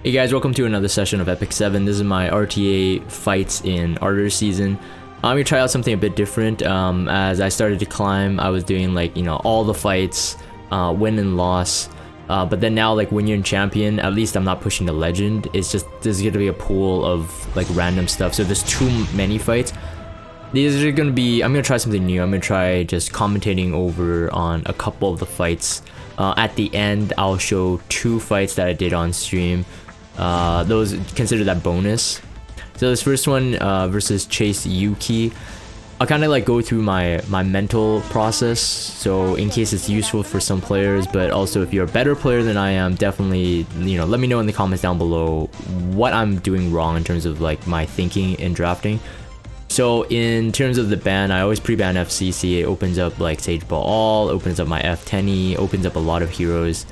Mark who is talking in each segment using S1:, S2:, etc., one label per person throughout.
S1: Hey guys, welcome to another session of Epic 7. This is my RTA fights in Ardor season. I'm gonna try out something a bit different. As I started to climb, I was doing like, all the fights, win and loss. But then now, like when you're in champion, at least I'm not pushing the legend. It's just, there's gonna be a pool of like random stuff. So there's too many fights. These are gonna be, I'm gonna try something new. I'm gonna try just commentating over on a couple of the fights. At the end, I'll show 2 fights that I did on stream. Those, consider that bonus. So this first one versus Chase Yuki, I'll kind of like go through my mental process, so in case it's useful for some players, but also if you're a better player than I am, definitely let me know in the comments down below what I'm doing wrong in terms of like my thinking in drafting. So in terms of the ban, I always pre-ban FCC. It opens up like Sage Ball All, opens up my F10E, opens up a lot of heroes.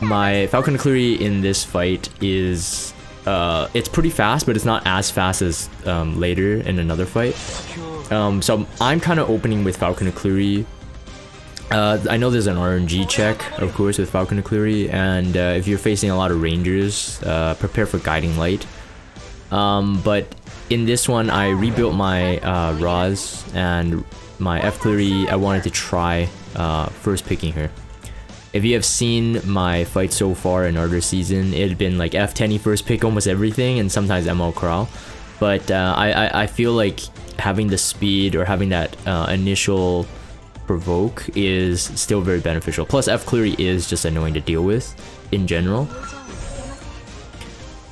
S1: My Falcon Cleary in this fight is, it's pretty fast, but it's not as fast as later in another fight. So I'm kind of opening with Falcon Cleary. I know there's an RNG check, of course, with Falcon Cleary, and if you're facing a lot of rangers, prepare for Guiding Light. But in this one, I rebuilt my Roz and my F Cleary. I wanted to try first picking her. If you have seen my fight so far in Ardor season, it had been like F10E first pick almost everything, and sometimes ML Corral. But I feel like having the speed or having that initial provoke is still very beneficial. Plus F Cleary is just annoying to deal with in general.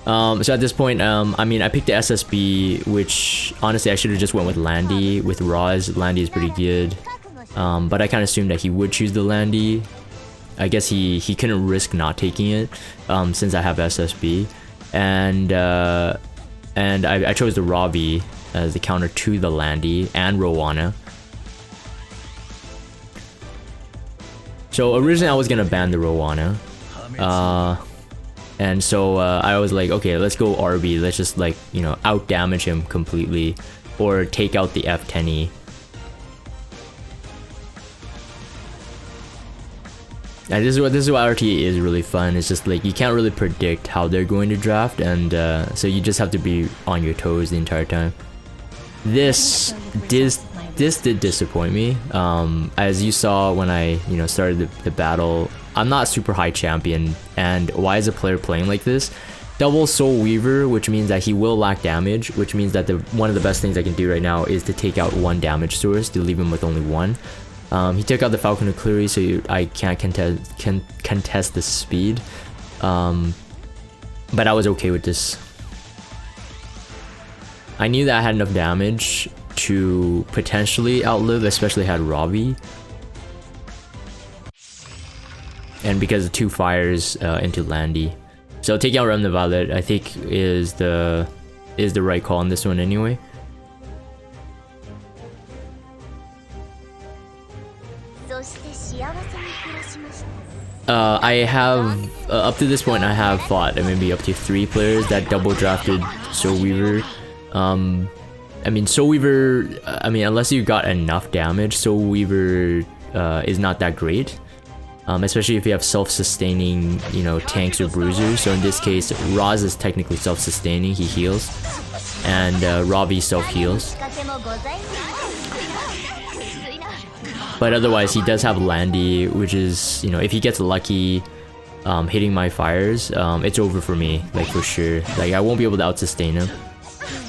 S1: So at this point, I mean, I picked the SSB, which honestly I should have just went with Landy. With Roz, Landy is pretty good, but I kind of assumed that he would choose the Landy. I guess he couldn't risk not taking it, since I have SSB, and I chose the Robbie as the counter to the Landy and Rowana. So originally I was gonna ban the Rowana, and so I was like, okay, let's go RB. Let's just like out damage him completely, or take out the F10E. And this is why RTA is really fun. It's just like you can't really predict how they're going to draft, and so you just have to be on your toes the entire time. This did disappoint me. As you saw when I started the battle, I'm not super high champion, and why is a player playing like this? Double Soul Weaver, which means that he will lack damage, which means that one of the best things I can do right now is to take out 1 damage source to leave him with only 1. He took out the Falcon Cleary, so I can't contest the speed, but I was okay with this. I knew that I had enough damage to potentially outlive, especially had Robbie, and because of 2 fires into Landy. So taking out Remnant Violet, I think is the right call on this one anyway. I have, up to this point, I have fought maybe up to 3 players that double drafted Soul Weaver. I mean, Soul Weaver, unless you got enough damage, Soul Weaver is not that great. Especially if you have self-sustaining, tanks or bruisers. So in this case, Roz is technically self-sustaining, he heals. And Robbie self-heals. But otherwise, he does have Landy, which is, if he gets lucky hitting my fires, it's over for me, like for sure. Like I won't be able to out-sustain him.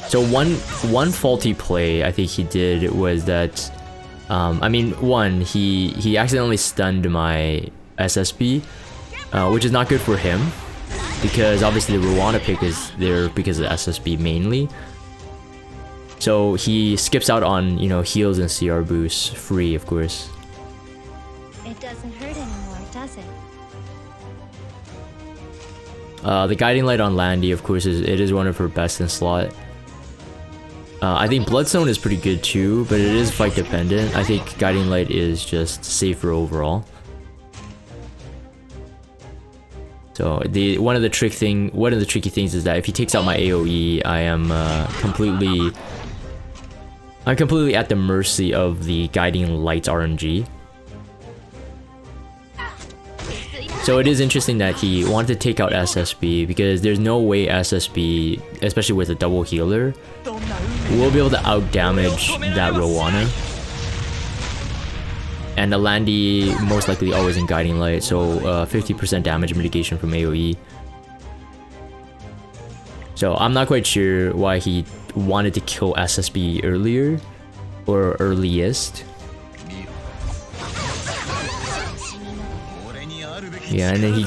S1: So one faulty play I think he did was that, one, he accidentally stunned my SSB, which is not good for him, because obviously the Rowana pick is there because of the SSB mainly. So he skips out on, heals and CR boosts, free of course.
S2: It doesn't hurt anymore, does it?
S1: The Guiding Light on Landy, of course, is one of her best in slot. I think Bloodstone is pretty good too, but it is fight dependent. I think Guiding Light is just safer overall. So one of the tricky things is that if he takes out my AoE, I'm completely at the mercy of the Guiding Light's RNG. So it is interesting that he wanted to take out SSB because there's no way SSB, especially with a double healer, will be able to out damage that Rowana. And the Landy most likely always in Guiding Light, so 50% damage mitigation from AoE. So I'm not quite sure why he wanted to kill SSB earlier, or earliest. Yeah, and then he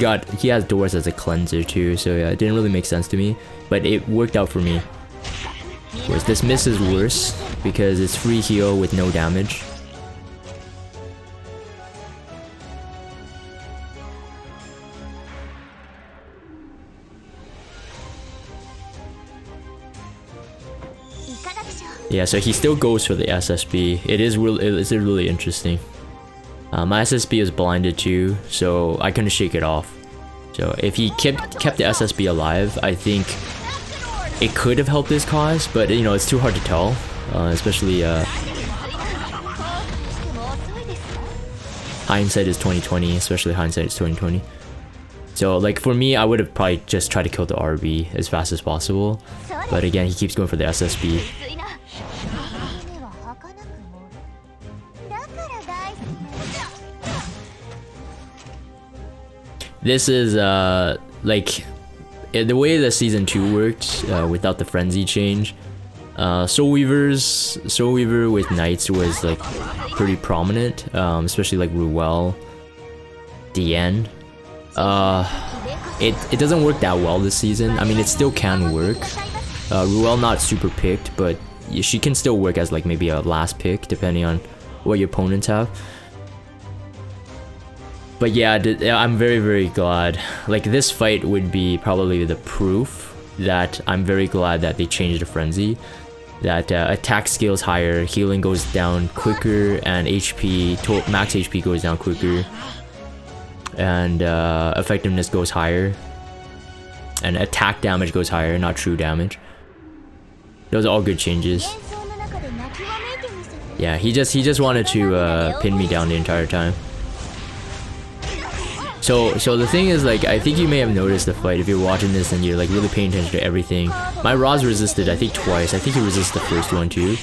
S1: has doors as a cleanser too, so yeah, it didn't really make sense to me, but it worked out for me. Of course, this miss is worse because it's free heal with no damage. Yeah, so he still goes for the SSB. It's really interesting. My SSB is blinded too, so I couldn't shake it off. So if he kept the SSB alive, I think it could have helped his cause, but you know, it's too hard to tell, especially hindsight is 2020, especially hindsight is 2020. So like for me, I would have probably just tried to kill the RB as fast as possible, but again, he keeps going for the SSB. This is like the way the season 2 worked without the frenzy change. Soul Weaver with Knights was like pretty prominent, especially like Ruel, Diane. It doesn't work that well this season. I mean, it still can work. Ruel not super picked, but she can still work as like maybe a last pick depending on what your opponents have. But yeah, I'm very, very glad. Like this fight would be probably the proof that I'm very glad that they changed the frenzy. That attack scales higher, healing goes down quicker, and max HP goes down quicker, and effectiveness goes higher, and attack damage goes higher, not true damage. Those are all good changes. Yeah, he just wanted to pin me down the entire time. So the thing is, like, I think you may have noticed the fight if you're watching this and you're like really paying attention to everything. My Ra's resisted, I think twice. I think he resisted the first one too.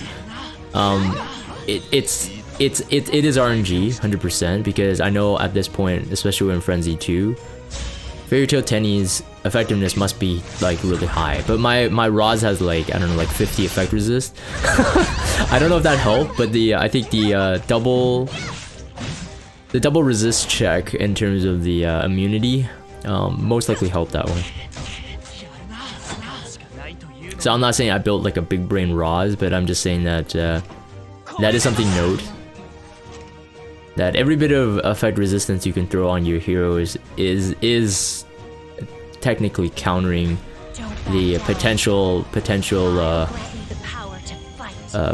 S1: It is RNG 100% because I know at this point, especially in Frenzy 2, Fairy Tail Tenny's effectiveness must be like really high. But my Ra's has like, I don't know, like 50 effect resist. I don't know if that helped, but I think the double resist check in terms of the immunity most likely helped that one. So I'm not saying I built like a big brain Ra's, but I'm just saying that that is something to note. That every bit of effect resistance you can throw on your heroes is technically countering the potential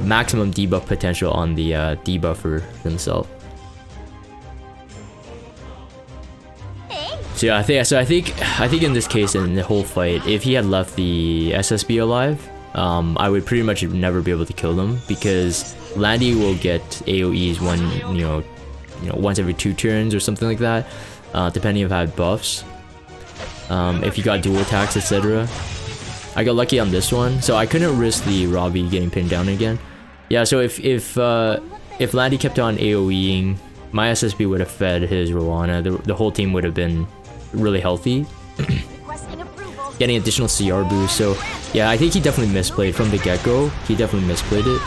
S1: maximum debuff potential on the debuffer themselves. So yeah, I think in this case, in the whole fight, if he had left the SSB alive, I would pretty much never be able to kill them because Landy will get AoEs once every 2 turns or something like that, depending if I had buffs. If you got dual attacks, etc. I got lucky on this one, so I couldn't risk the Robbie getting pinned down again. Yeah, so if Landy kept on AoEing, my SSB would have fed his Rowana. The whole team would have been really healthy. Getting additional CR boost, so yeah, I think he definitely misplayed from the get-go. He definitely misplayed it.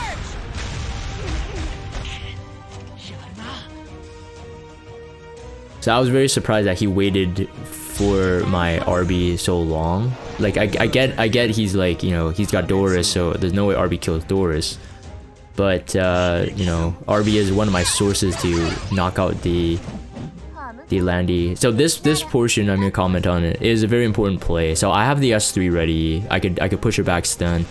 S1: So I was very surprised that he waited for my RB so long. Like I get he's like, you know, he's got Doris, so there's no way RB kills Doris. But you know, RB is one of my sources to knock out the Landy. So this portion I'm gonna comment on it is a very important play. So I have the S3 ready. I could push her back stun,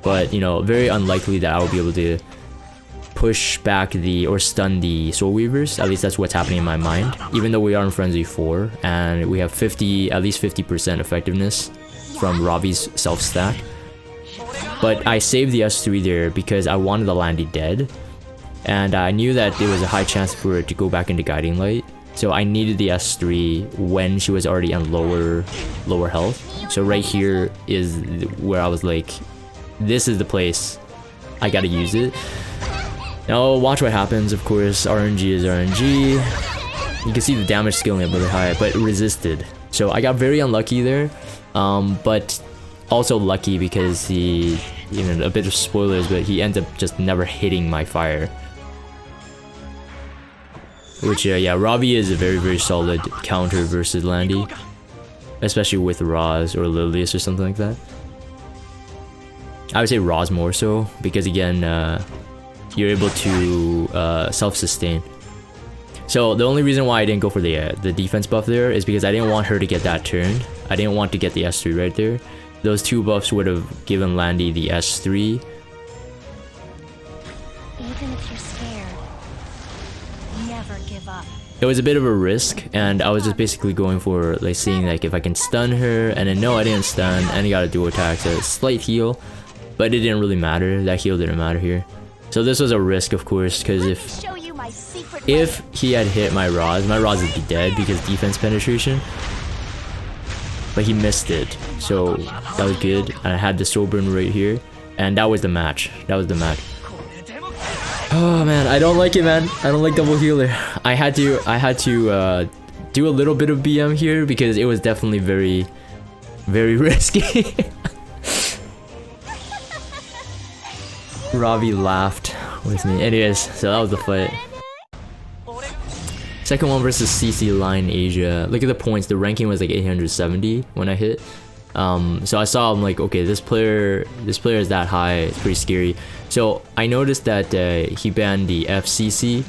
S1: but you know, very unlikely that I will be able to push back or stun the Soul Weavers. At least that's what's happening in my mind. Even though we are in Frenzy 4 and we have at least 50% effectiveness from Robbie's self stack. But I saved the S3 there because I wanted the Landy dead, and I knew that there was a high chance for it to go back into Guiding Light. So I needed the S3 when she was already on lower health. So right here is where I was like, this is the place I gotta use it. Now watch what happens. Of course, RNG is RNG. You can see the damage scaling up really high, but it resisted. So I got very unlucky there, but also lucky because he, you know, a bit of spoilers, but he ends up just never hitting my fire. Which, yeah, Ravi is a very solid counter versus Landy, especially with Roz or Lilius or something like that. I would say Roz more so, because again, you're able to self-sustain. So the only reason why I didn't go for the defense buff there is because I didn't want her to get that turn. I didn't want to get the S3 right there. Those two buffs would have given Landy the S3.
S2: Even if you're scared, never give up.
S1: It was a bit of a risk, and I was just basically going for like seeing like if I can stun her, and then no, I didn't stun, and I got a dual attack, so a slight heal, but it didn't really matter. That heal didn't matter here. So this was a risk, of course, because if he had hit my Roz would be dead because defense penetration. But he missed it, so that was good. And I had the soul burn right here, and that was the match. That was the match. Oh man, I don't like it, man. I don't like double healer. I had to do a little bit of BM here because it was definitely very risky. Ravi laughed with me. Anyways, so that was the fight. Second one versus CC Line Asia. Look at the points. The ranking was like 870 when I hit. So I saw, I'm like, okay, this player is that high. It's pretty scary. So I noticed that he banned the FCC.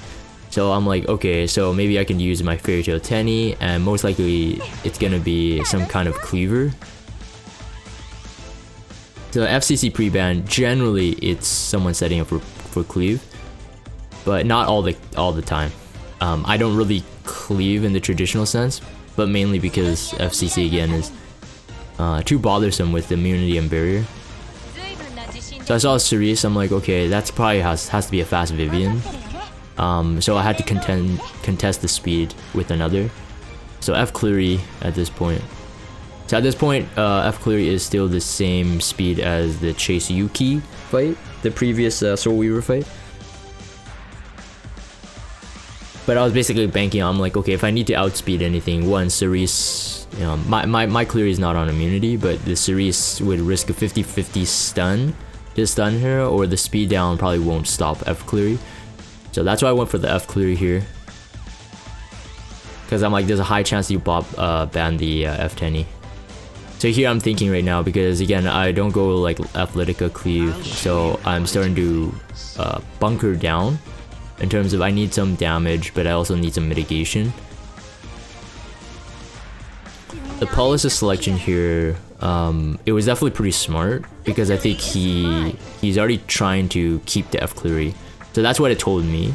S1: So I'm like, okay, so maybe I can use my Fairy Tail Tenny, and most likely it's gonna be some kind of cleaver. So FCC pre-ban, generally it's someone setting up for cleave, but not all the time. I don't really cleave in the traditional sense, but mainly because FCC again is too bothersome with immunity and barrier. So I saw Cerise, I'm like, okay, that's probably has to be a fast Vivian. So I had to contest the speed with another. So F Cleary at this point. So at this point, F Cleary is still the same speed as the Chase Yuki fight, the previous Soul Weaver fight. But I was basically banking on, I'm like, okay, if I need to outspeed anything, one, Cerise, you know, my Cleary is not on immunity, but the Cerise would risk a 50-50 stun to stun her, or the speed down probably won't stop F Cleary. So that's why I went for the F Cleary here. Because I'm like, there's a high chance you ban the F Tenny. So here I'm thinking right now, because again, I don't go like Athletica cleave, so I'm starting to bunker down. In terms of I need some damage, but I also need some mitigation. The Paulus' selection here, it was definitely pretty smart, because I think he's already trying to keep the F Cleary. So that's what it told me.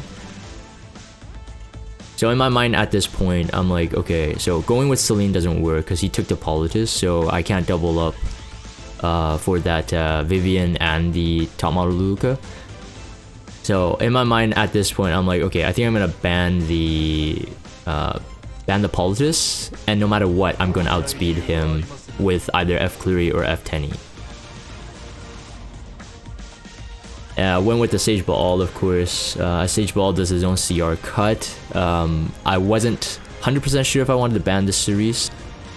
S1: So in my mind at this point, I'm like, okay, so going with Celine doesn't work because he took the Politis, so I can't double up for that Vivian and the top model Luca. So in my mind at this point, I'm like, okay, I think I'm gonna ban the Politis, and no matter what, I'm gonna outspeed him with either F Cleary or F Tenny. Went with the Sage Baal, of course. Sage Baal does his own CR cut. I wasn't 100% sure if I wanted to ban the Cerise,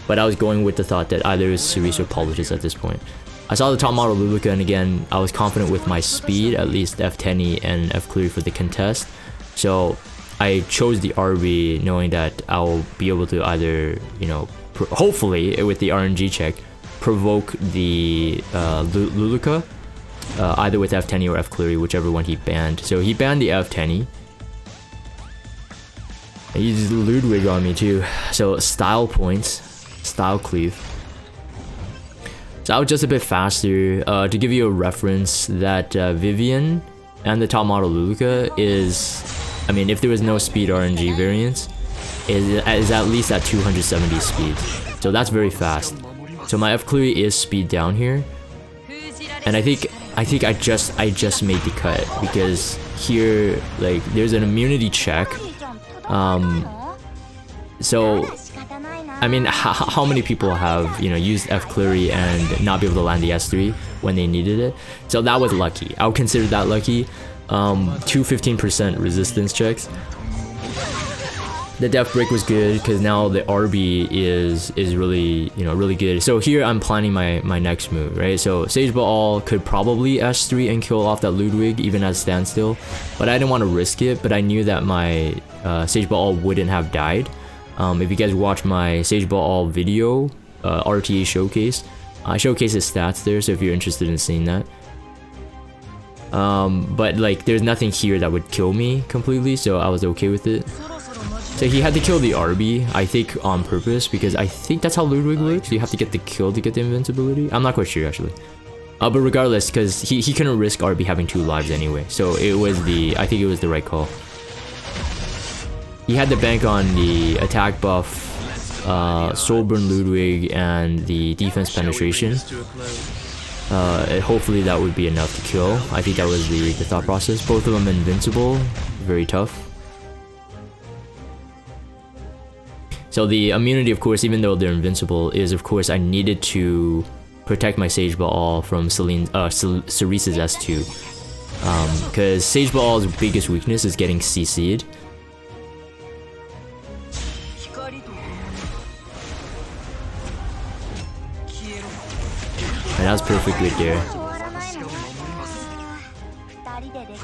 S1: but I was going with the thought that either it's Cerise or Politis at this point. I saw the top model Luluka, and again, I was confident with my speed, at least F Tenny and F Cleary for the contest. So I chose the RB knowing that I'll be able to either, you know, hopefully with the RNG check, provoke the Luluka. Either with F Tenny or F Cleary, whichever one he banned. So he banned the F Tenny. He used Ludwig on me too. So style points, style cleave. So I was just a bit faster. To give you a reference, that Vivian and the top model Luluka is, I mean, if there was no speed RNG variance, is at least at 270 speed. So that's very fast. So my F Cleary is speed down here. And I think I just made the cut, because here, like, there's an immunity check, So, I mean, how many people have, you know, used F Cleary and not be able to land the S3 when they needed it? So that was lucky. I would consider that lucky. Two 15% resistance checks. The def break was good because now the RB is really, you know, really good. So here I'm planning my next move, right? So Sage Baal could probably S3 and kill off that Ludwig even at standstill, but I didn't want to risk it. But I knew that my Sage Baal wouldn't have died. If you guys watch my Sage Baal video, RTA showcase, I showcase his stats there. So if you're interested in seeing that. But like there's nothing here that would kill me completely, so I was okay with it. So he had to kill the RB, I think on purpose, because I think that's how Ludwig works. You have to get the kill to get the invincibility. I'm not quite sure actually. But regardless, because he couldn't risk RB having 2 lives anyway, so it was I think it was the right call. He had to bank on the attack buff, Soulburn Ludwig, and the defense penetration. Hopefully that would be enough to kill. I think that was the thought process. Both of them invincible, very tough. So the immunity, of course, even though they're invincible, is of course I needed to protect my Sage Baal from Cerise's S2. Because Sage Baal's biggest weakness is getting CC'd. And that was perfect right there.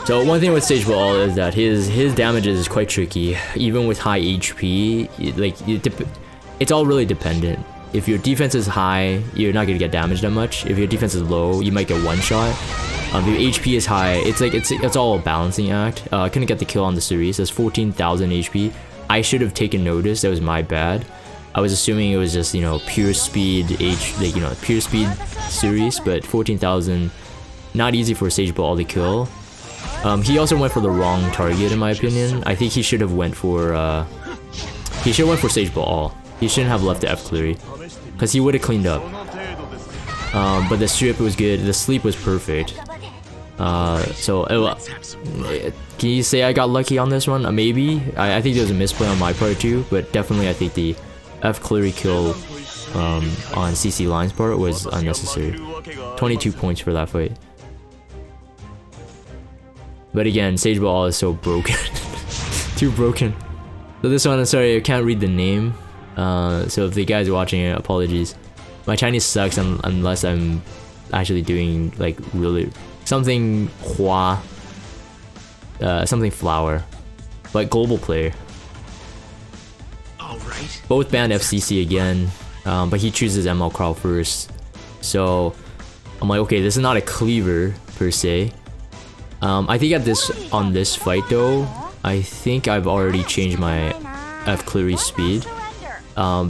S1: So one thing with Sage Baal is that his damage is quite tricky, even with high HP. It's all really dependent. If your defense is high, you're not gonna get damaged that much. If your defense is low, you might get one shot. If your HP is high, it's all a balancing act. I couldn't get the kill on the Cerise. That's 14,000 HP. I should have taken notice. That was my bad. I was assuming it was just, you know, pure speed pure speed Cerise, but 14,000, not easy for Sage Baal to kill. He also went for the wrong target in my opinion. I think he should have went for Sage Baal. He shouldn't have left the F Cleary, because he would have cleaned up. But the strip was good. The sleep was perfect. Can you say I got lucky on this one? Maybe. I think there was a misplay on my part too, but definitely I think the F Cleary kill on CC Line's part was unnecessary. 22 points for that fight. But again, Sage Baal is so broken. Too broken. So this one, I'm sorry, I can't read the name. So if the guys watching it, apologies. My Chinese sucks unless I'm actually doing like really something hua, something flower, but global player. Alright. Both banned FCC again, but he chooses ML Crawl first. So I'm like, okay, this is not a cleaver per se. I think on this fight though, I think I've already changed my F Cleary speed.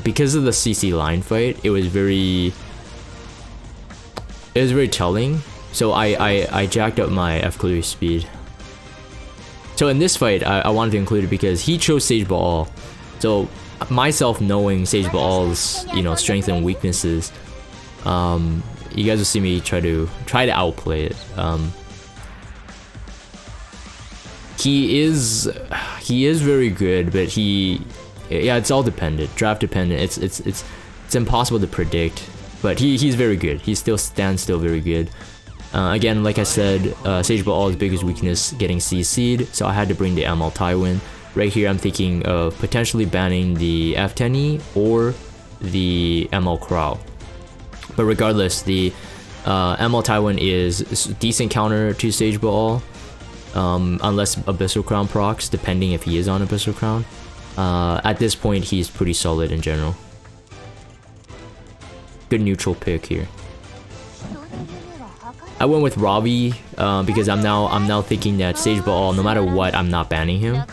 S1: Because of the CC line fight, it was very telling. So I jacked up my F Cleary speed. So in this fight, I wanted to include it because he chose Sage Baal. So myself knowing Sage Baal's, you know, strengths and weaknesses, you guys will see me try to outplay it. He is very good, but yeah, it's all dependent, draft dependent. It's impossible to predict, but he's very good. He stands still very good. Again, like I said, Sage Baal's biggest weakness getting CC'd, so I had to bring the ML Tywin. Right here, I'm thinking of potentially banning the F10E or the ML Crow. But regardless, the ML Tywin is a decent counter to Sage Baal. Unless Abyssal Crown procs, depending if he is on Abyssal Crown. At this point, he's pretty solid in general. Good neutral pick here. I went with Robbie because I'm now thinking that Sage Baal, no matter what, I'm not banning him.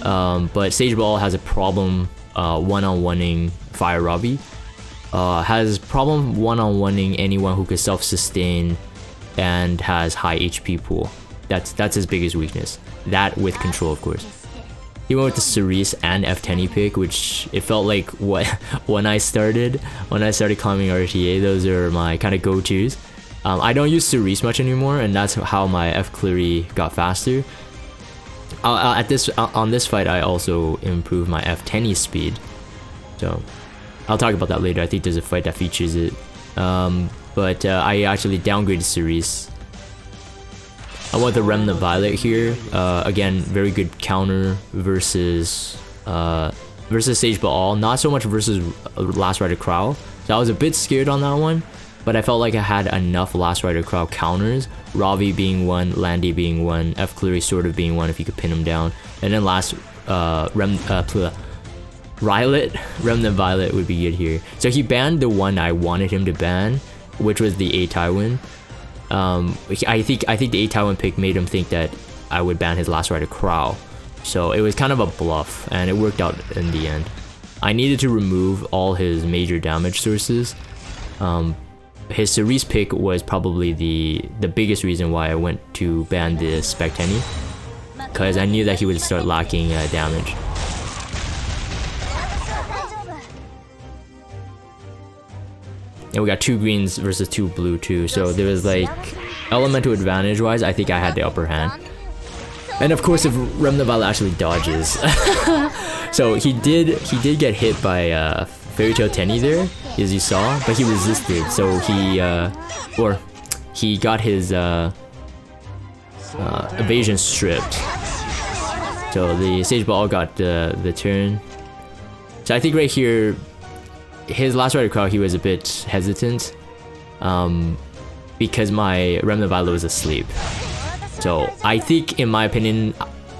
S1: But Sage Baal has a problem one-on-oneing Fire Robbie. Has problem one-on-oneing anyone who could self-sustain and has high HP pool. That's his biggest weakness. That with control, of course. He went with the Cerise and F10E pick, which it felt like when I started climbing RTA, those are my kind of go-tos. I don't use Cerise much anymore, and that's how my F Cleary got faster. On this fight, I also improved my F10E speed. So I'll talk about that later. I think there's a fight that features it. But I actually downgraded Cerise. I want the Remnant Violet here. Again, very good counter versus Sage Baal. Not so much versus Last Rider Crow. So I was a bit scared on that one, but I felt like I had enough Last Rider Crow counters. Ravi being one, Landy being one, F Cleary sort of being one if you could pin him down, and then last Remnant Violet would be good here. So he banned the one I wanted him to ban, which was the A Tywin. I think the A Tywin pick made him think that I would ban his Last Rider Crow. So it was kind of a bluff, and it worked out in the end. I needed to remove all his major damage sources. His Cerise pick was probably the biggest reason why I went to ban the Spectenny, because I knew that he would start lacking damage. And we got 2 greens versus 2 blue too, so there was like elemental advantage wise, I think I had the upper hand. And of course, if Remnant Violet actually dodges. So he did get hit by Fairy Tail Tenny there, as you saw, but he resisted, so he got his evasion stripped. So the Sage Ball got the turn. So I think right here, his Last Rider Crow, he was a bit hesitant, because my Remnant Violet was asleep. So I think, in my opinion,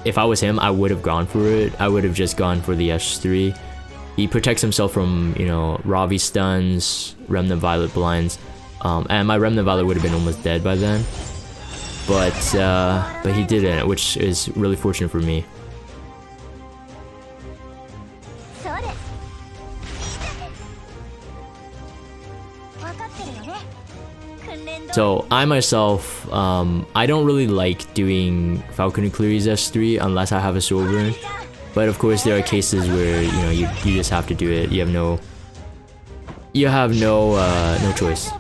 S1: if I was him, I would have gone for it. I would have just gone for the S3. He protects himself from, you know, Ravi stuns, Remnant Violet blinds, and my Remnant Violet would have been almost dead by then. But he didn't, which is really fortunate for me. So I myself, I don't really like doing Falcon Cleary's S3 unless I have a soul burn. But of course there are cases where, you know, you just have to do it. You have no choice.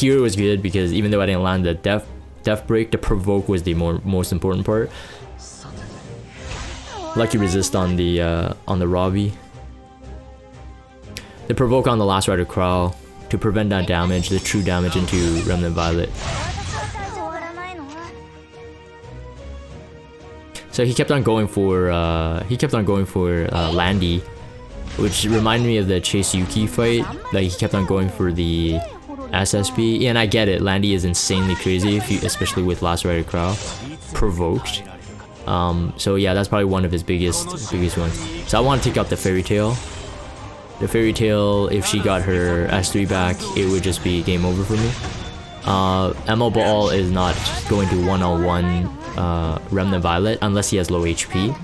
S1: Here it was good because even though I didn't land the death break, the provoke was the most important part. Lucky resist on the Ravi. The provoke on the Last Rider Crow to prevent that damage, the true damage into Remnant Violet. So he kept on going for Landy, which reminded me of the Chase Yuki fight. Like he kept on going for the SSP, and I get it. Landy is insanely crazy, especially with Last Rider Crow provoked. So yeah, that's probably one of his biggest ones. So I want to take out the Fairy Tail. The Fairy Tail, if she got her S3 back, it would just be game over for me. MO Ball is not going to one-on-one Remnant Violet unless he has low HP.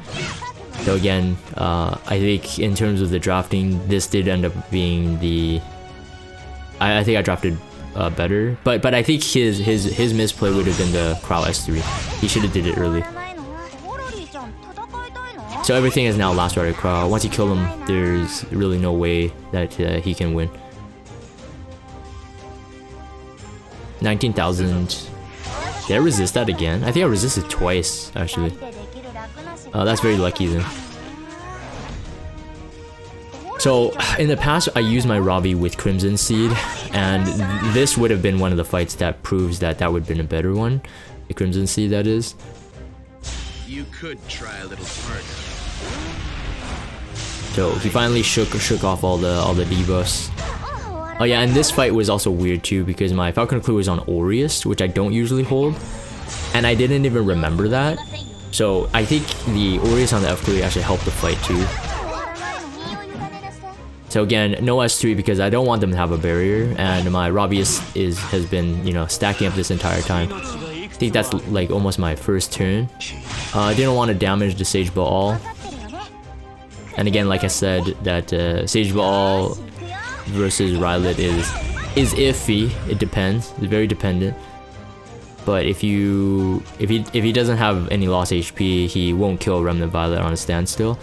S1: So again, I think in terms of the drafting, this did end up being the... I think I drafted better, but I think his misplay would have been the Crow S3. He should have did it early. So everything is now Last Rider Crow. Once you kill him, there's really no way that he can win. 19,000. Did I resist that again? I think I resisted twice, actually. That's very lucky then. So in the past, I used my Ravi with Crimson Seed, and this would have been one of the fights that proves that that would have been a better one. The Crimson Seed, that is.
S3: You could try a little harder.
S1: So he finally shook off all the debuffs. Oh yeah, and this fight was also weird too because my Falcon Clue was on Aureus, which I don't usually hold, and I didn't even remember that. So I think the Aureus on the F Clue actually helped the fight too. So again, no S3 because I don't want them to have a barrier, and my Ravi has been, you know, stacking up this entire time. I think that's like almost my first turn. I didn't want to damage the Sage Baal. And again, like I said, that Sage Baal versus Rylet is iffy. It depends. It's very dependent. But if he doesn't have any lost HP, he won't kill Remnant Violet on a standstill,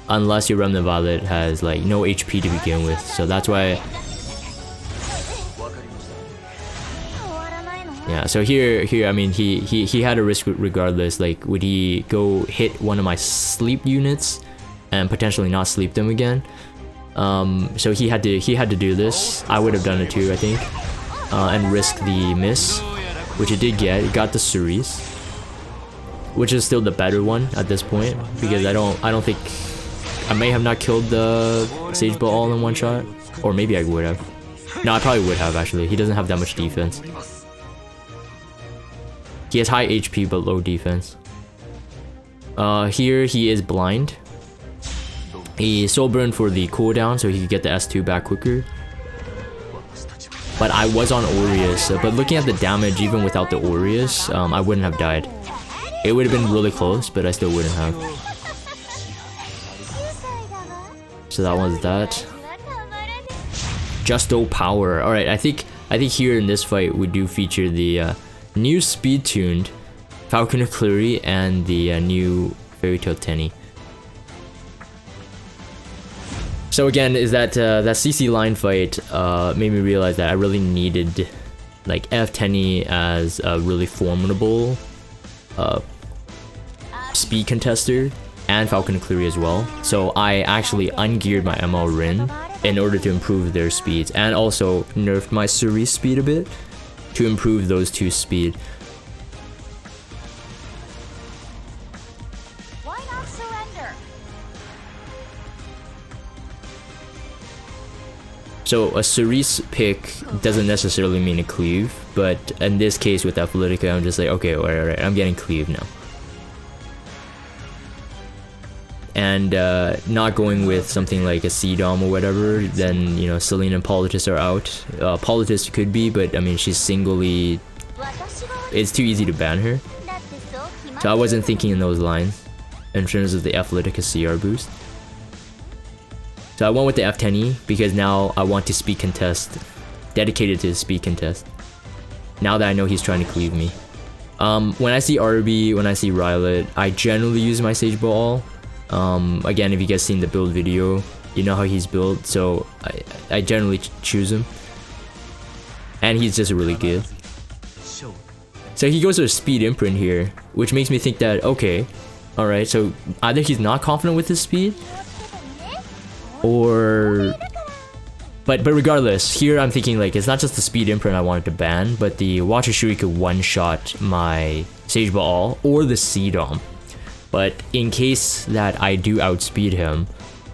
S1: unless your Remnant Violet has like no HP to begin with. So that's why. Yeah. So here, I mean, he had a risk regardless. Like, would he go hit one of my sleep units and potentially not sleep them again? So he had to do this. I would have done it too, I think, and risk the miss, which it did get. It got the Cerise, which is still the better one at this point, because I don't think I may have not killed the Sage Ball all in one shot, or maybe I would have. No, I probably would have actually. He doesn't have that much defense. He has high HP but low defense. Here he is blind. He soul burned for the cooldown so he could get the S2 back quicker. But I was on Aureus, but looking at the damage even without the Aureus, I wouldn't have died. It would have been really close, but I still wouldn't have. So that was that. Justo Power. Alright, I think here in this fight we do feature the new speed-tuned Falcon of Cleary and the new Fairy Tail Tenny. So again, is that CC line fight made me realize that I really needed like F Tenny as a really formidable speed contester, and Falcon of Cleary as well. So I actually ungeared my ML Rin in order to improve their speeds, and also nerfed my Cerise speed a bit to improve those two speed.
S2: Why not surrender?
S1: So a Cerise pick doesn't necessarily mean a cleave, but in this case with Athletica, I'm just like, okay, alright, I'm getting cleave now. And not going with something like a C-Dom or whatever, then, you know, Selena and Politis are out. Politis could be, but I mean, she's singly... It's too easy to ban her. So I wasn't thinking in those lines, in terms of the Athletica CR boost. So I went with the F10E, because now I want to speed contest, dedicated to the speed contest. Now that I know he's trying to cleave me. When I see RB, when I see Rylet, I generally use my Sage Ball. Again, if you guys seen the build video, you know how he's built, so I generally choose him. And he's just really good. So he goes to a speed imprint here, which makes me think that, okay, alright, so either he's not confident with his speed, or... But regardless, here I'm thinking like, it's not just the speed imprint I wanted to ban, but the Watcher Shuri could one-shot my Sage Ball or the C-Dom. But in case that I do outspeed him,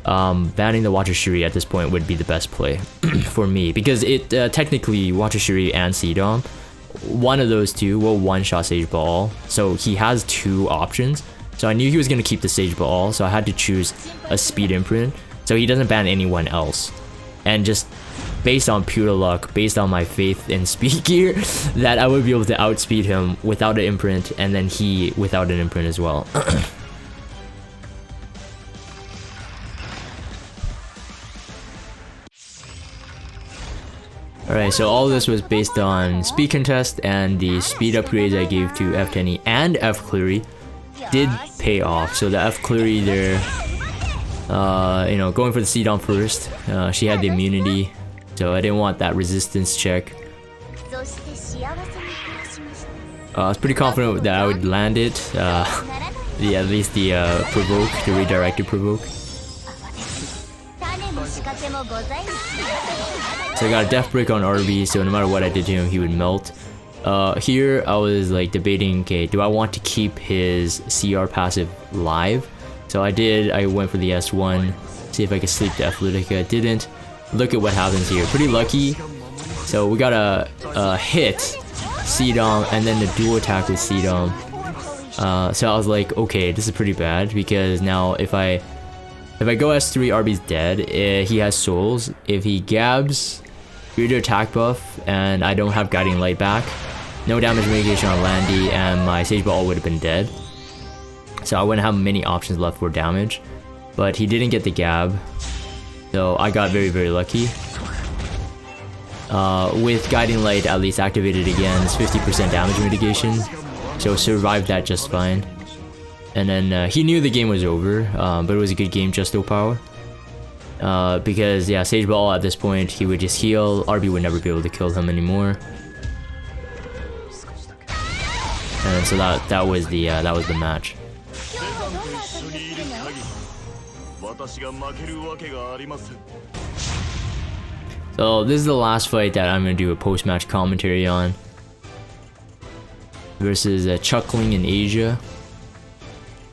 S1: banning the Watcher Shuri at this point would be the best play for me, because it technically Watcher Shuri and C-Dom, one of those two will one-shot Sage Ball, so he has two options. So I knew he was going to keep the Sage Ball, so I had to choose a speed imprint, so he doesn't ban anyone else. And just based on pure luck, based on my faith in speed gear, that I would be able to outspeed him without an imprint, and then he without an imprint as well. Alright, so all this was based on speed contest, and the speed upgrades I gave to F10E and F Cleary did pay off. So the F Cleary there, you know, going for the C-Dom first, she had the immunity, so I didn't want that resistance check. I was pretty confident that I would land it, at least the provoke, the redirected provoke. So I got a death break on RB, so no matter what I did to him, he would melt. Here I was like debating, okay, do I want to keep his CR passive live? So I did, I went for the S1, see if I could sleep the Athletica. Didn't. Look at what happens here. Pretty lucky. So we got a hit C-Dom and then the dual attack with C-Dom. So I was like, okay, this is pretty bad, because now if I go S3, RB's dead. He has souls. If he gabs, greater attack buff, and I don't have guiding light back, no damage mitigation on Landy, and my Sage Ball would have been dead. So I wouldn't have many options left for damage, but he didn't get the gab, so I got very, very lucky. With Guiding Light at least activated again, it's 50% damage mitigation, so survived that just fine. And then he knew the game was over, but it was a good game, Justo Power. Because yeah, Sage Ball at this point, he would just heal, RB would never be able to kill him anymore. And so that was the match. So this is the last fight that I'm gonna do a post-match commentary on. Versus Chuckling in Asia.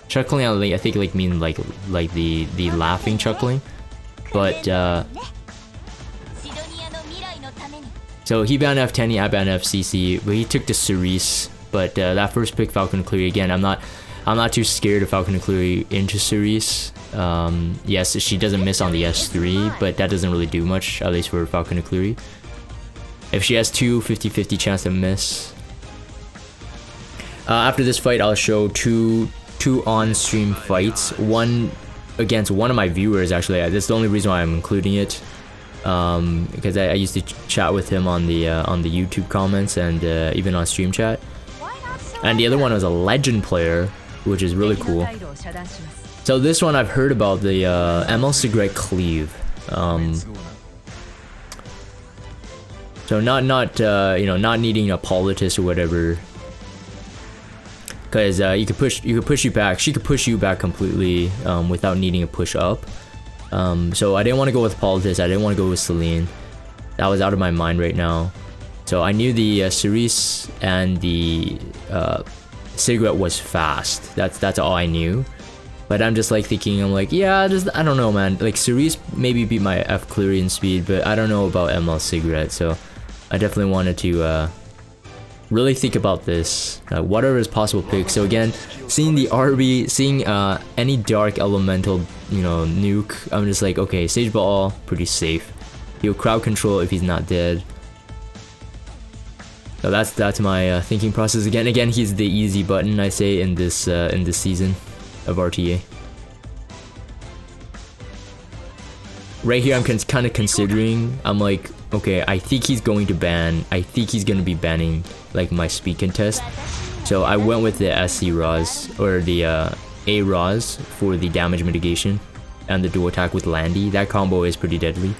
S1: Chuckling, I think like mean like the laughing chuckling, but so he banned F10, I banned FCC, but he took the Cerise. But that first pick, Falcon and Cleary, again, I'm not too scared of Falcon and Cleary into Cerise. Yes, she doesn't miss on the S3, but that doesn't really do much, at least for Falcon and Cleary. If she has 50-50 chance to miss. After this fight, I'll show two on-stream fights. One against one of my viewers, actually. That's the only reason why I'm including it. Because I used to chat with him on the YouTube comments and even on stream chat. And the other one was a legend player, which is really cool. So this one I've heard about, the ML Cigarette Cleave. So not you know, not needing a politist or whatever. Because you could push you back. She could push you back completely without needing a push up. So I didn't want to go with politist. I didn't want to go with Celine. That was out of my mind right now. So I knew the Cerise and the Cigarette was fast. That's all I knew. But I'm just like thinking, I'm like, yeah, I don't know, man. Like Cerise maybe beat my F Cleary in speed, but I don't know about ML Cigarette. So I definitely wanted to really think about this. Whatever is possible pick. So again, seeing the RB, seeing any dark elemental, you know, nuke, I'm just like, okay, Sage Ball, pretty safe. He'll crowd control if he's not dead. So that's my thinking process. Again, he's the easy button, I say, in this season of RTA. Right here, I'm kind of considering. I'm like, okay, I think he's going to ban. I think he's going to be banning like my speed contest. So I went with the SC Raz or the A Raz for the damage mitigation and the dual attack with Landy. That combo is pretty deadly.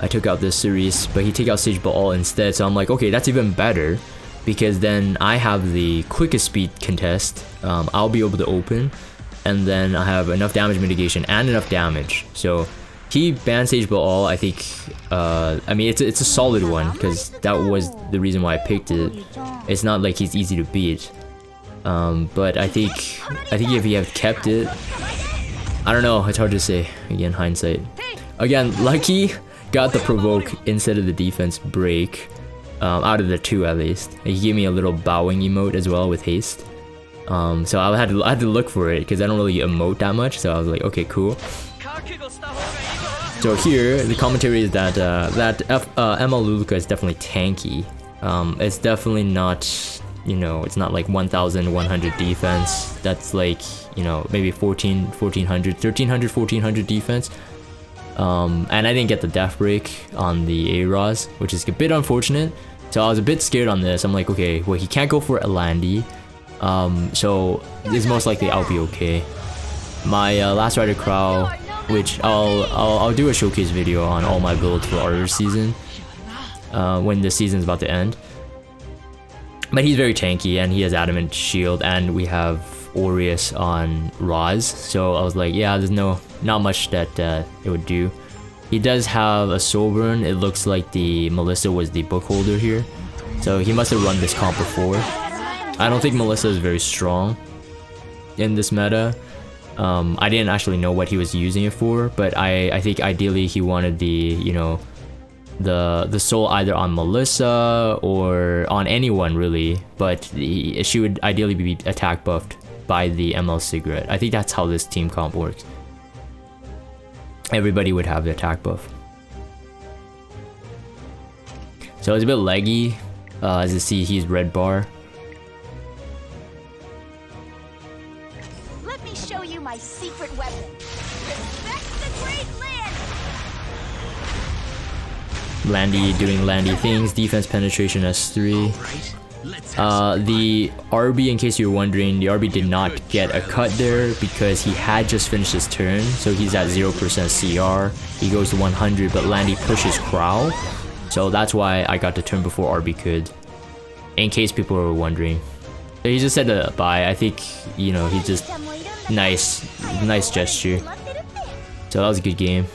S1: I took out this series, but he took out Sage Ball instead. So I'm like, okay, that's even better because then I have the quickest speed contest. I'll be able to open, and then I have enough damage mitigation and enough damage. So he banned Sage Ball. I think, I mean, it's a solid one because that was the reason why I picked it. It's not like he's easy to beat, but I think if he had kept it, I don't know. It's hard to say. Again, hindsight. Again, lucky got the provoke instead of the defense break, out of the two at least. He gave me a little bowing emote as well with haste. So I had to look for it because I don't really emote that much. So I was like, okay, cool. So here, the commentary is that ML Luluka is definitely tanky. It's definitely not, you know, it's not like 1100 defense. That's like, you know, maybe 1300 defense. And I didn't get the death break on the A-Raz, which is a bit unfortunate. So I was a bit scared on this. I'm like, okay, well, he can't go for Landy. So it's most likely I'll be okay. My Last Rider Crow, which I'll do a showcase video on all my builds for Ardor season when the season's about to end. But he's very tanky and he has Adamant Shield, and we have Aureus on Raz. So I was like, yeah, there's not much that it would do. He does have a Soul Burn. It looks like the Melissa was the book holder here, so he must have run this comp before. I don't think Melissa is very strong in this meta. I didn't actually know what he was using it for, but I think ideally he wanted the, you know, the soul either on Melissa or on anyone really, but she would ideally be attack buffed by the ML Cigarette. I think that's how this team comp works. Everybody would have the attack buff. So it's a bit laggy. As you see, he's red bar.
S2: Let me show you my secret weapon. Respect the great land.
S1: Landy doing Landy things. Defense penetration S3. The RB, in case you're wondering, the RB did not get a cut there because he had just finished his turn, so he's at 0% CR. He goes to 100, but Landy pushes Crow, so that's why I got the turn before RB could, in case people were wondering. So he just said a bye. I think, you know, he just Nice, nice gesture. So that was a good game.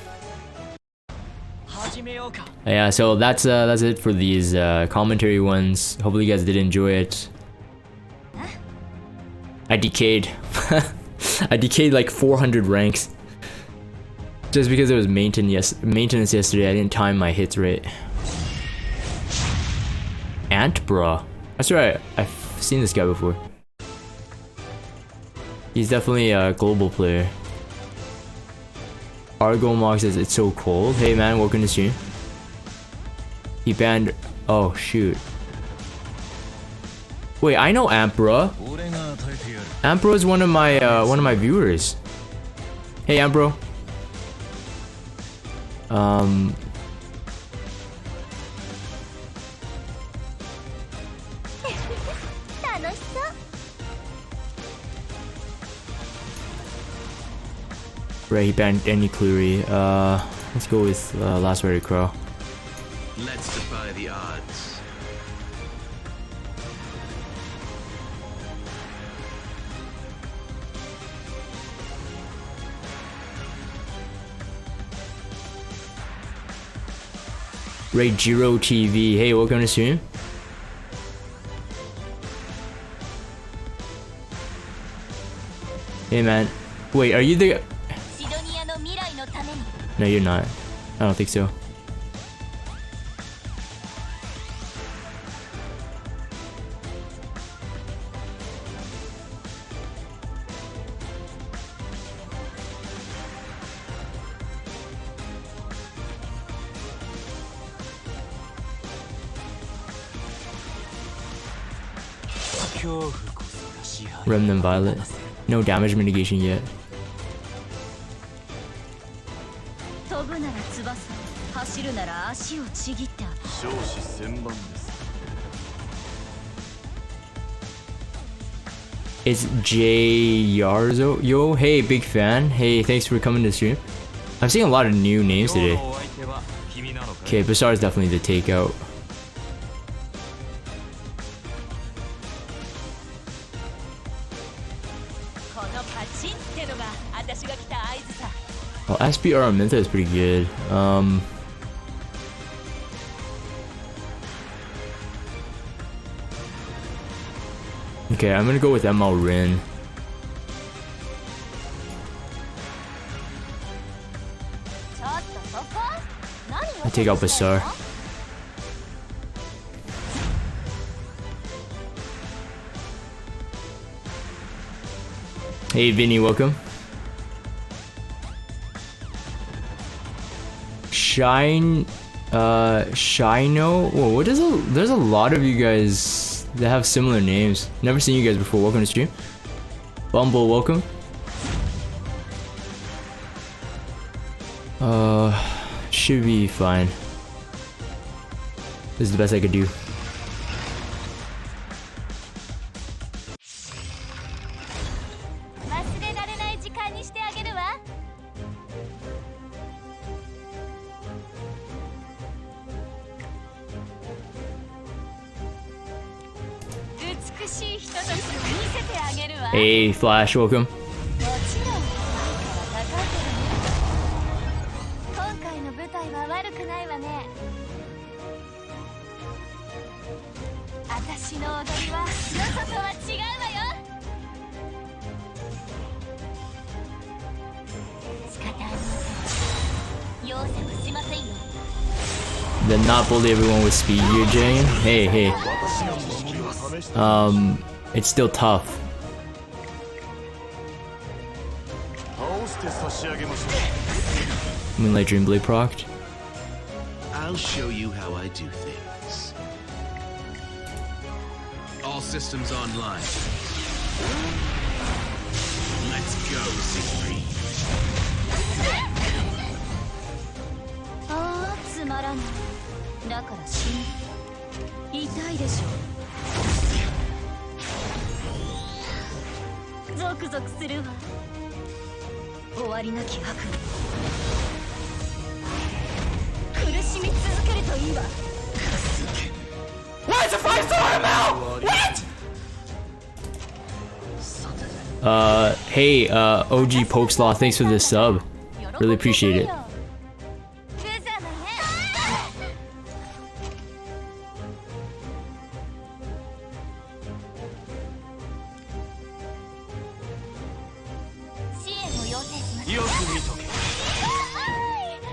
S1: Yeah, so that's it for these commentary ones. Hopefully you guys did enjoy it. I decayed. I decayed like 400 ranks. Just because it was maintenance yesterday, I didn't time my hits right. Ant, bruh. That's right, I've seen this guy before. He's definitely a global player. Argo Mox says it's so cold. Hey man, welcome to stream. He banned. Oh shoot. Wait, I know Ampro. Ampro is one of my viewers. Hey Ampro. Right, he banned any Cluery. Let's go with Last Ready Crow.
S3: Let's defy the odds.
S1: Ray Jiro TV. Hey, welcome to stream. Hey man. Wait, are you the... No, you're not. I don't think so. Remnant Violet. No damage mitigation yet. It's Jay Yarzo. Yo, hey, big fan. Hey, thanks for coming to stream. I'm seeing a lot of new names today. Okay, Bassar is definitely the takeout. Oh, SPR Araminta is pretty good. Okay, I'm gonna go with ML Rin. I take out Bassar. Hey Vinny, welcome. Shino? Whoa, what is there's a lot of you guys that have similar names. Never seen you guys before. Welcome to stream. Bumble, welcome. Should be fine. This is the best I could do. Hey Flash, welcome. Then not bully everyone with speed you're Jane. Hey. It's still tough. Moonlight Dreamblade procced.
S3: I'll show you how I do things. All systems online. Let's go, Siegfried.
S1: What? It's a 5-star ML! What? Hey, OG Pope Slaw, thanks for the sub. Really appreciate it.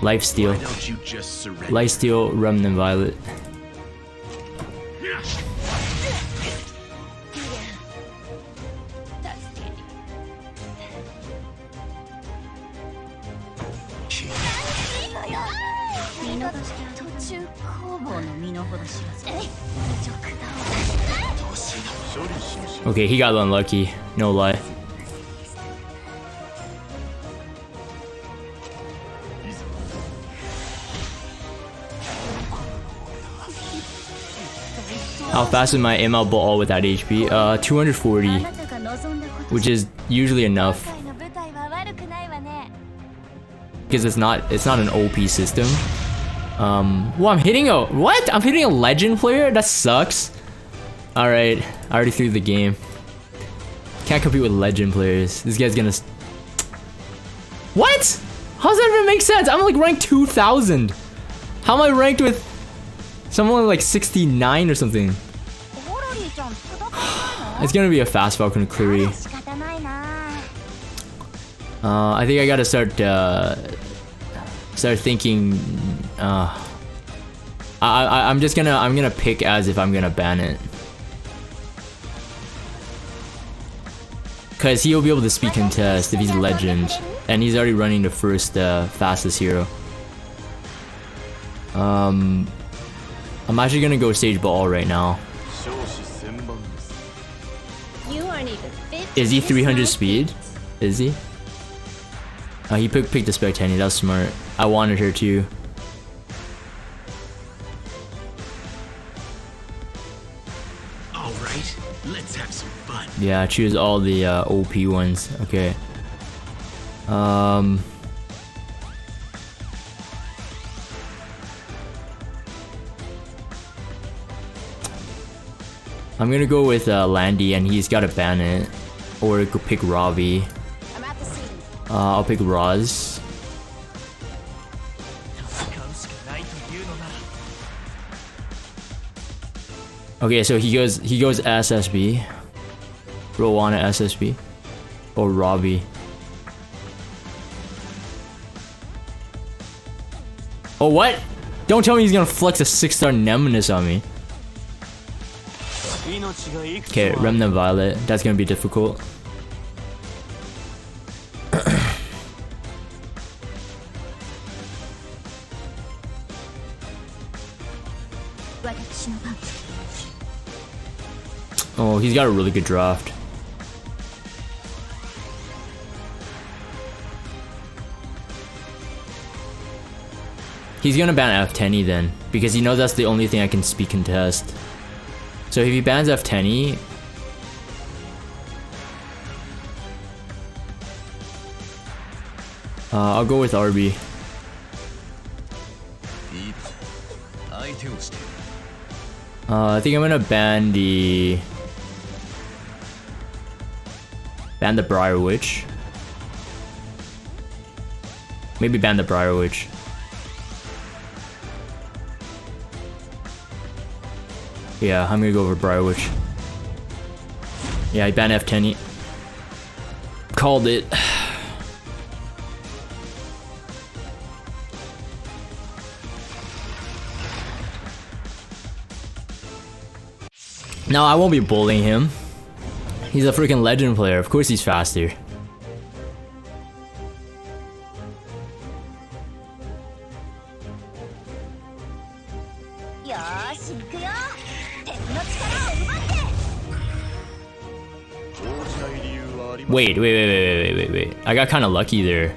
S1: Lifesteal.
S3: Why don't you just surrender?
S1: Lifesteal, Remnant Violet. Okay, he got unlucky. No lie. How fast is my ML ball with that HP? 240, which is usually enough because it's not an OP system. Well, I'm hitting a what? I'm hitting a legend player? That sucks. All right, I already threw the game. Can't compete with legend players. This guy's gonna. What? How does that even make sense? I'm like ranked 2,000. How am I ranked with someone like 69 or something? It's gonna be a fast Falcon Cleary. I think I gotta start thinking. I'm gonna pick as if I'm gonna ban it, cause he'll be able to speed contest if he's a legend, and he's already running the first fastest hero. I'm actually gonna go Sage Ball right now. Is he 300 speed? Is he? Oh, he picked the Spectani. That was smart. I wanted her to.
S3: All right, let's have some fun.
S1: Yeah, choose all the OP ones. Okay. I'm gonna go with Landy, and he's gotta ban it, or could pick Robbie. I'll pick Roz. Okay, so he goes SSB, Rowana SSB, or Robbie. Oh, what? Don't tell me he's gonna flex a 6-star Nemesis on me. Okay, Remnant Violet. That's gonna be difficult. Oh, he's got a really good draft. He's gonna ban F10 then, because he knows that's the only thing I can speed contest. So if he bans F10, I'll go with RB. I think I'm gonna ban the Briar Witch. Maybe ban the Briar Witch. Yeah, I'm gonna go over Briar Witch. Yeah, I ban F10. Called it. No, I won't be bullying him. He's a freaking legend player. Of course he's faster. Wait. I got kind of lucky there.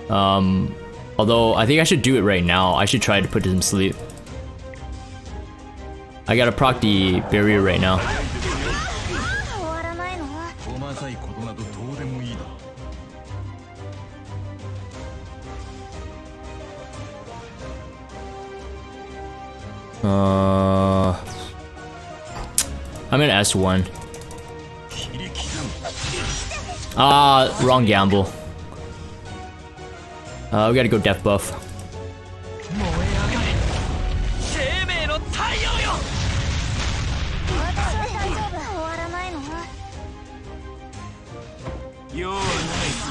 S1: Although I think I should do it right now. I should try to put him to sleep. I gotta proc the barrier right now. I'm in S1. Wrong gamble. We gotta go death buff.
S4: 燃え上がれ生命の太陽よ
S2: 私は大丈夫。終わらないの？
S4: 用はない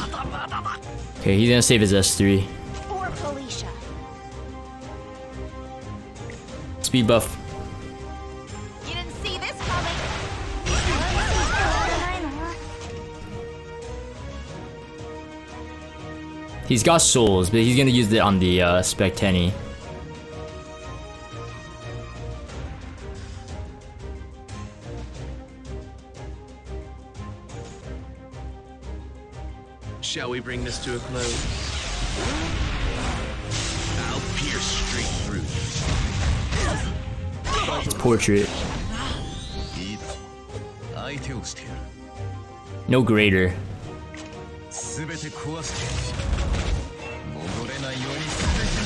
S4: まだまだだ
S1: Okay, he's gonna save his S3.
S2: For Felicia.
S1: Speed buff.
S2: You didn't see this coming. 終わらないの？
S1: He's got souls, but he's gonna use it on the Specteni.
S3: Shall we bring this to a close? I'll pierce straight through
S1: Portrait.
S4: いいだ相手をしてやる
S1: No greater.
S4: 全て壊して戻れないように全て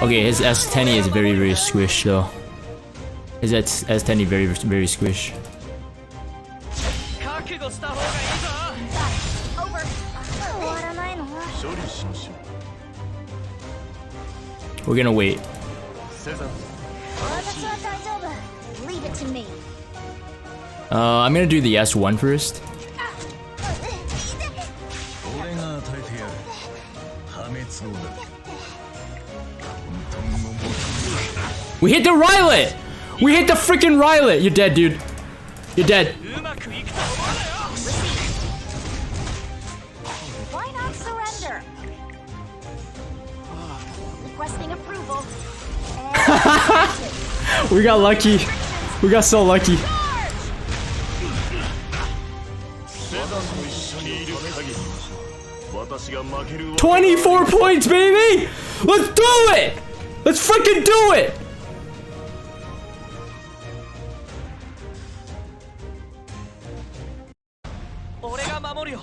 S4: な
S1: Okay, his S10 is very, very squish though. His S10 is very, very squish.
S4: 覚悟した方がいいぞ
S2: Over. 終わらないの？
S4: 処理しましょ
S1: We're gonna wait.
S4: うセザン
S2: 私は大丈夫。Leave it to me.
S1: I'm gonna do the S1 first.
S4: 俺が与えてやる破滅をだ混沌の元
S1: We hit the Rylet! We hit the freaking Rylet! You're dead, dude. You're dead.
S4: うまくいくと思うなよ
S2: Why not surrender? Requesting approval.
S1: We got lucky. We got so lucky.
S4: セザンと一緒にいる限り私が負けるわ
S1: 24 points, baby! Let's do it! Let's freaking do it!
S4: 俺が守るよ